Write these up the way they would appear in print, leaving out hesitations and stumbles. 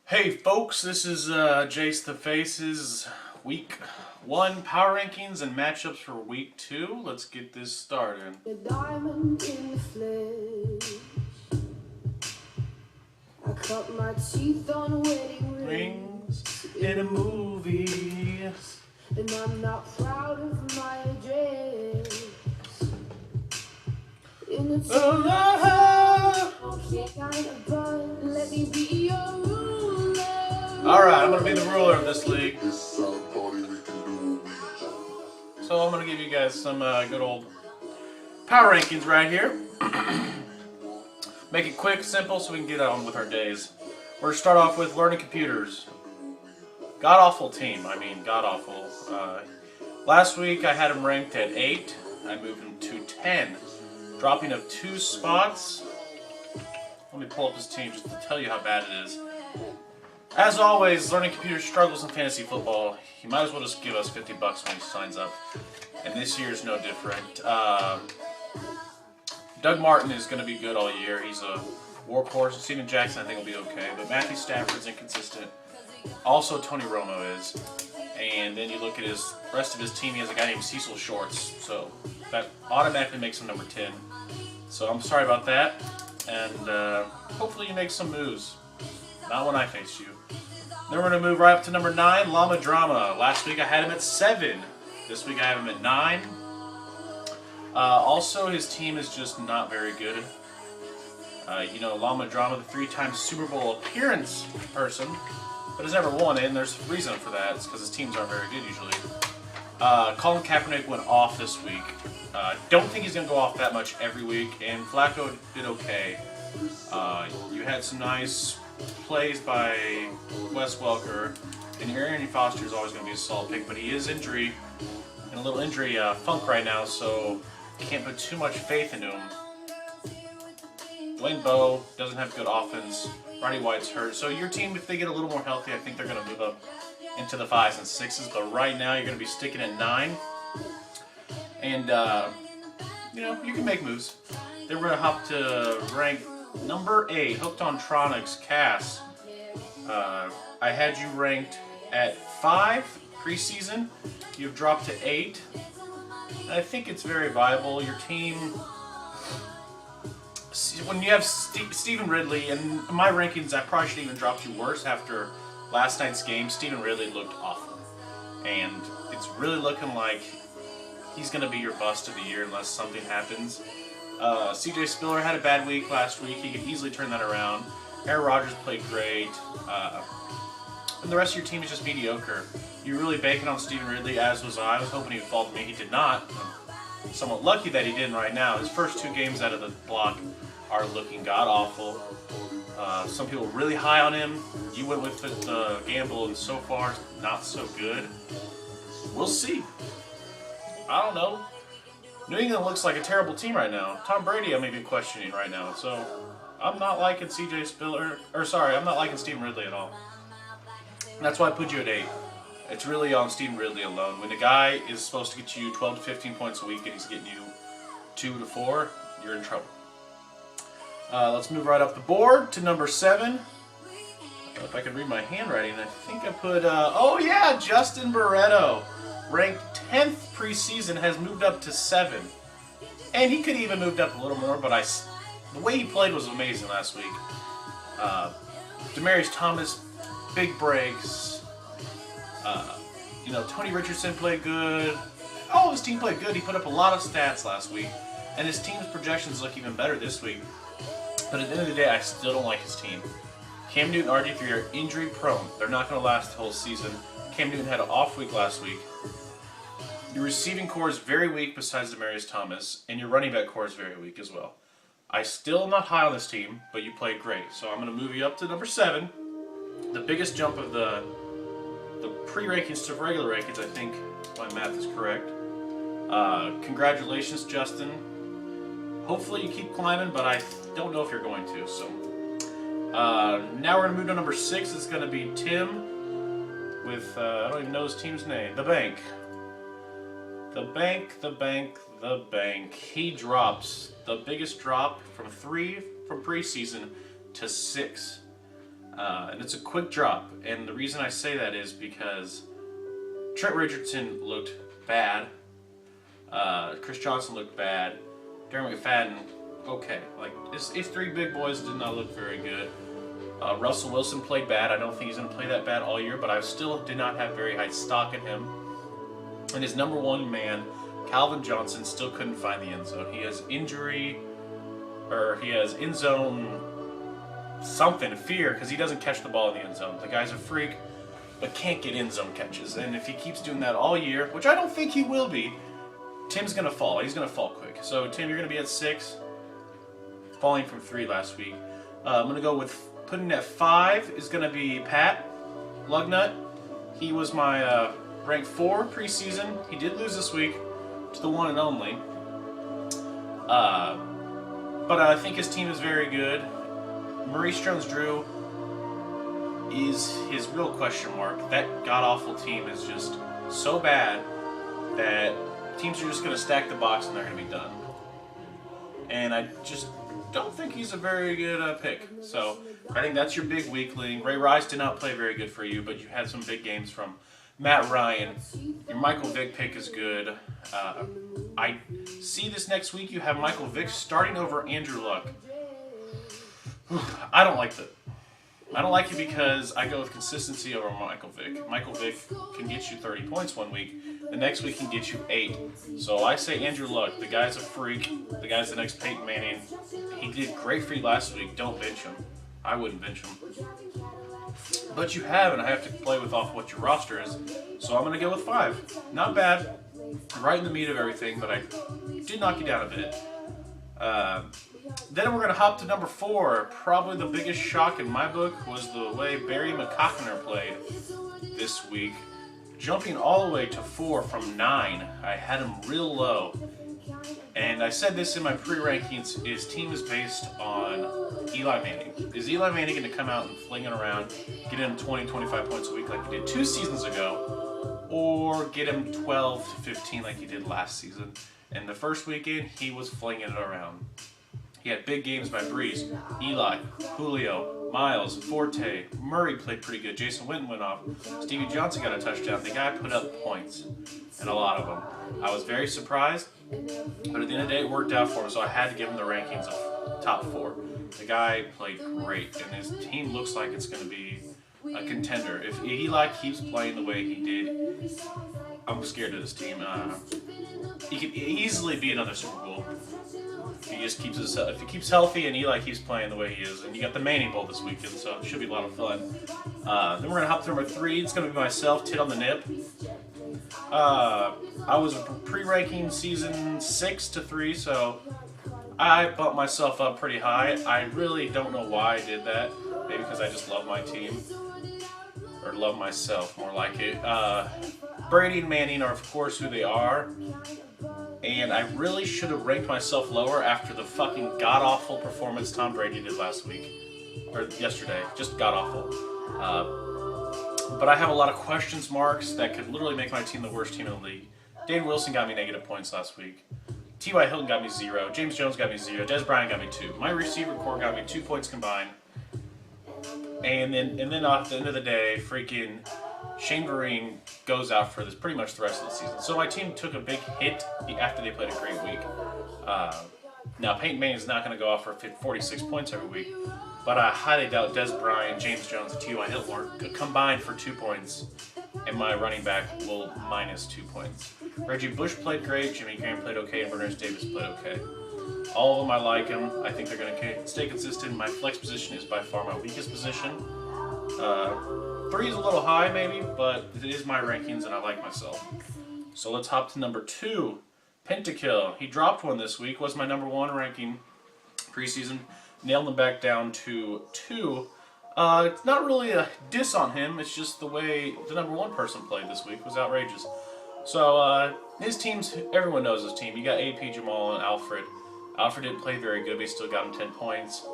Hey folks, this is Jace the Face's week 1 power rankings and matchups for week 2. Let's get this started. A diamond in the flesh. I cut my teeth on wedding Rings in a movie. and I'm not proud of my address. In the kind of bun, let me be your ruler. Alright, I'm going to be the ruler of this league. So I'm going to give you guys some good old power rankings right here. Make it quick, simple, so we can get on with our days. We're going to start off with learning computers. God-awful team. I mean, god-awful. Last week I had him ranked at 8. I moved him to 10. Dropping of 2 spots. Let me pull up his team just to tell you how bad it is. As always, learning computers struggles in fantasy football. He might as well just give us $50 when he signs up. And this year is no different. Doug Martin is going to be good all year. He's a workhorse. Steven Jackson, I think, will be okay. But Matthew Stafford's inconsistent. Also, Tony Romo is. And then you look at his rest of his team. He has a guy named Cecil Shorts. So that automatically makes him number 10. So I'm sorry about that. And hopefully you make some moves. Not when I face you. Then we're going to move right up to number 9, Llama Drama. Last week I had him at 7. This week I have him at 9. Also, his team is just not very good. Llama Drama, the 3-time Super Bowl appearance person, but has never won it, and there's a reason for that. It's because his teams aren't very good usually. Colin Kaepernick went off this week. Don't think he's going to go off that much every week, and Flacco did okay. You had some nice plays by Wes Welker, and Arian Foster is always going to be a solid pick, but he is in a little injury funk right now, so can't put too much faith into him. Dwayne Bowe doesn't have good offense. Roddy White's hurt. So your team, if they get a little more healthy, I think they're going to move up into the 5s and 6s. But right now, you're going to be sticking at 9. And, you can make moves. Then we're going to hop to rank number 8, Hooked on Tronics, Cass. I had you ranked at 5 preseason. You've dropped to 8. I think it's very viable. Your team, when you have Stephen Ridley, and in my rankings, I probably should even drop you worse after last night's game. Stephen Ridley looked awful. And it's really looking like he's going to be your bust of the year unless something happens. CJ Spiller had a bad week last week. He could easily turn that around. Aaron Rodgers played great. And the rest of your team is just mediocre. You're really banking on Stephen Ridley, as was I. I was hoping he would fall to me. He did not. I'm somewhat lucky that he didn't right now. His first 2 games out of the block are looking god-awful. Some people really high on him. You went with the gamble, and so far, not so good. We'll see. I don't know. New England looks like a terrible team right now. Tom Brady, I may be questioning right now. So, I'm not liking I'm not liking Stephen Ridley at all. That's why I put you at 8. It's really on Stephen Ridley alone. When the guy is supposed to get you 12 to 15 points a week and he's getting you 2 to 4, you're in trouble. Let's move right up the board to number 7. If I can read my handwriting, I think I put, Justin Barreto. Ranked 10th preseason, has moved up to 7. And he could even moved up a little more, but the way he played was amazing last week. Demaryius Thomas, big breaks. Tony Richardson played good. All of his team played good. He put up a lot of stats last week. And his team's projections look even better this week. But at the end of the day, I still don't like his team. Cam Newton and RG3 are injury prone. They're not going to last the whole season. Cam Newton had an off week last week. Your receiving core is very weak besides Demaryius Thomas. And your running back core is very weak as well. I still am not high on this team, but you played great. So I'm going to move you up to number 7. The biggest jump of the pre-rankings to regular rankings, I think my math is correct. Congratulations, Justin. Hopefully you keep climbing, but I don't know if you're going to. So now we're going to move to number 6. It's going to be Tim with, I don't even know his team's name, The Bank. The Bank. He drops the biggest drop from 3 from preseason to 6. And it's a quick drop. And the reason I say that is because Trent Richardson looked bad. Chris Johnson looked bad. Darren McFadden, okay. Like, his three big boys did not look very good. Russell Wilson played bad. I don't think he's going to play that bad all year, but I still did not have very high stock in him. And his number one man, Calvin Johnson, still couldn't find the end zone. He has injury, or he has end zone something, fear, because he doesn't catch the ball in the end zone. The guy's a freak, but can't get end zone catches. And if he keeps doing that all year, which I don't think he will be, Tim's going to fall. He's going to fall quick. So, Tim, you're going to be at 6, falling from 3 last week. I'm going to go with putting at 5 is going to be Pat Lugnut. He was my rank 4 preseason. He did lose this week to the one and only. But I think his team is very good. Maurice Jones-Drew is his real question mark. That god-awful team is just so bad that teams are just going to stack the box and they're going to be done. And I just don't think he's a very good pick. So I think that's your big weakling. Ray Rice did not play very good for you, but you had some big games from Matt Ryan. Your Michael Vick pick is good. I see this next week you have Michael Vick starting over Andrew Luck. I don't like that. I don't like it because I go with consistency over Michael Vick. Michael Vick can get you 30 points one week. The next week can get you 8. So I say Andrew Luck. The guy's a freak. The guy's the next Peyton Manning. He did great for you last week. Don't bench him. I wouldn't bench him. But you have, and I have to play with off what your roster is. So I'm going to go with 5. Not bad. Right in the meat of everything, but I did knock you down a bit. Then we're going to hop to number 4. Probably the biggest shock in my book was the way Barry McCockner played this week. Jumping all the way to 4 from 9. I had him real low. And I said this in my pre-rankings, his team is based on Eli Manning. Is Eli Manning going to come out and fling it around, get him 20, 25 points a week like he did 2 seasons ago, or get him 12 to 15 like he did last season? And the first weekend, he was flinging it around. He had big games by Breeze, Eli, Julio, Miles, Forte, Murray played pretty good. Jason Witten went off. Stevie Johnson got a touchdown. The guy put up points, and a lot of them. I was very surprised, but at the end of the day, it worked out for him, so I had to give him the rankings of top 4. The guy played great, and his team looks like it's going to be a contender. If Eli keeps playing the way he did, I'm scared of this team. He could easily be another Super Bowl. If he just keeps if he keeps healthy and Eli keeps playing the way he is. And you got the Manning Bowl this weekend, so it should be a lot of fun. Then we're going to hop to number 3. It's going to be myself, Tit on the Nip. I was pre-ranking season 6 to 3, so I bumped myself up pretty high. I really don't know why I did that. Maybe because I just love my team. Or love myself, more like it. Brady and Manning are, of course, who they are. And I really should have ranked myself lower after the fucking god-awful performance Tom Brady did last week. Or yesterday. Just god-awful. But I have a lot of questions marks that could literally make my team the worst team in the league. Dane Wilson got me negative points last week. T.Y. Hilton got me 0. James Jones got me 0. Des Bryant got me 2. My receiver core got me 2 points combined. And then at the end of the day, freaking Shane Vereen goes out for this pretty much the rest of the season. So my team took a big hit after they played a great week. Now Peyton Manning is not going to go off for 46 points every week, but I highly doubt Des Bryant, James Jones, and T.Y. Hilton combined for 2 points, and my running back will minus 2 points. Reggie Bush played great, Jimmy Graham played okay, and Vernon Davis played okay. All of them, I like them. I think they're going to stay consistent. My flex position is by far my weakest position. 3 is a little high, maybe, but it is my rankings, and I like myself. So let's hop to number 2. Pentakill. He dropped one this week. Was my number 1 ranking preseason. Nailed him back down to 2. It's not really a diss on him. It's just the way the number 1 person played this week was outrageous. So his teams, everyone knows his team. You got AP, Jamal, and Alfred. Alfred didn't play very good, but he still got him 10 points.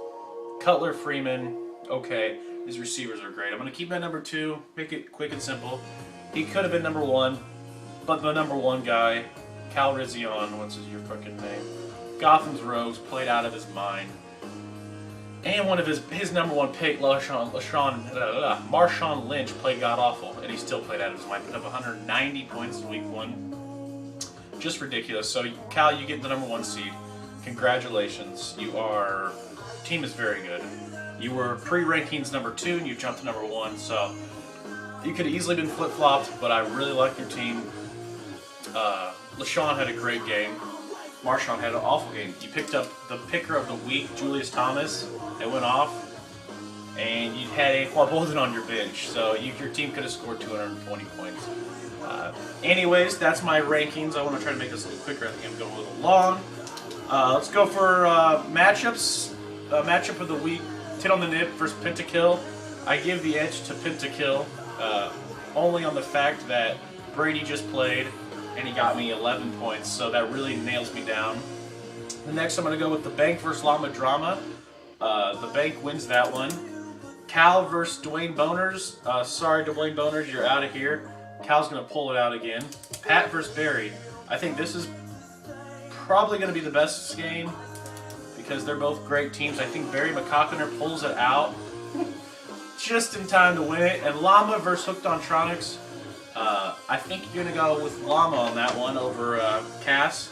Cutler, Freeman, okay. His receivers are great. I'm going to keep him at number 2. Make it quick and simple. He could have been number 1, but the number 1 guy, Cal Rizion, what's your fucking name? Gotham's Rogues played out of his mind. And one of his number one pick, Marshawn Lynch, played god awful, and he still played out of his mind. Put up 190 points in week 1. Just ridiculous. So Cal, you get the number 1 seed. Congratulations. Your team is very good. You were pre-rankings number 2, and you jumped to number 1. So you could have easily been flip-flopped, but I really like your team. LaShawn had a great game. Marshawn had an awful game. You picked up the picker of the week, Julius Thomas. It went off. And you had Anquan Bolden on your bench. So your team could have scored 220 points. Anyways, that's my rankings. I want to try to make this a little quicker. I think I'm going a little long. Let's go for matchups. Matchup of the week, Tit on the Nip versus Pentakill. I give the edge to Pentakill only on the fact that Brady just played and he got me 11 points, so that really nails me down. The next I'm going to go with the Bank versus Llama Drama. The Bank wins that one. Cal versus Dwayne Boners. Sorry, Dwayne Boners, you're out of here. Cal's going to pull it out again. Pat versus Barry. I think this is probably going to be the best game because they're both great teams. I think Barry McCockiner pulls it out just in time to win it. And Llama versus Hooked on Tronics. I think you're going to go with Llama on that one over Cass.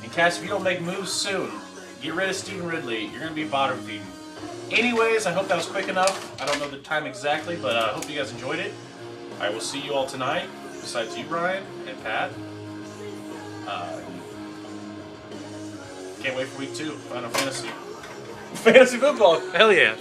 And Cass, if you don't make moves soon, get rid of Stephen Ridley. You're going to be bottom feeding. Anyways, I hope that was quick enough. I don't know the time exactly, but I hope you guys enjoyed it. I will see you all tonight, besides you, Brian, and Pat. Can't wait for week 2, Final Fantasy. Fantasy football, hell yeah.